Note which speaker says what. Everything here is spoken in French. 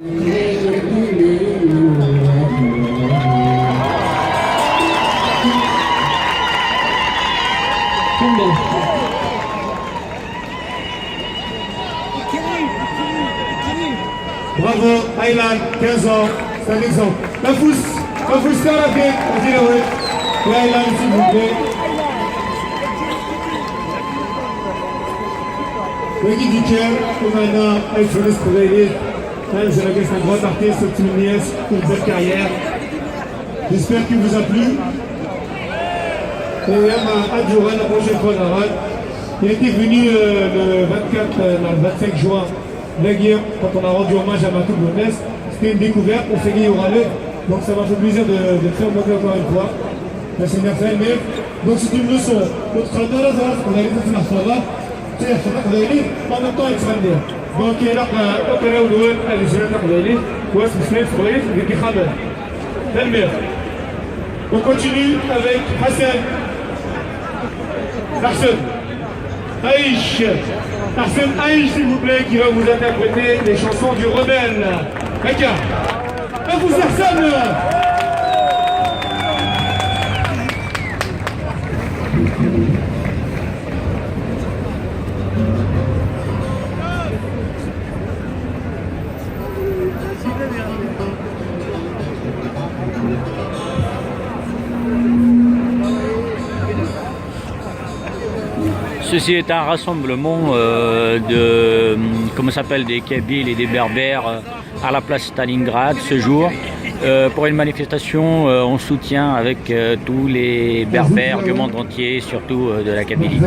Speaker 1: Bravo, Aylan, 15 ans, c'est un exemple. La fousse vers la tête, on dit oui. Et Aylan, s'il vous plaît. Peggy Dicker, Oumana, Alphonis Koureli, je la laisse un grand artiste, Optimum Nies, pour une belle carrière. J'espère qu'il vous a plu. Et à Adjouran, la prochaine fois, il était venu le 25 juin, la guerre, quand on a rendu hommage à Matou Bounès. C'était une découverte, on s'est dit au râle. Donc ça m'a fait plaisir de faire monter encore une fois. La Seigneur Felmer. Donc c'est une leçon. Notre on a les deux la fois là. En même temps, il sera bien. Donc il y a là, on est au loin, elle est sur la table. Ouais, c'est ce que je on continue avec Hassan. Arsène Aïch, s'il vous plaît, qui va vous interpréter les chansons du rebelle. Kaka, à vous Arsène.
Speaker 2: Ceci est un rassemblement comment s'appelle, des Kabyles et des Berbères à la place Stalingrad ce jour pour une manifestation en soutien avec tous les Berbères du monde entier, surtout de la Kabylie.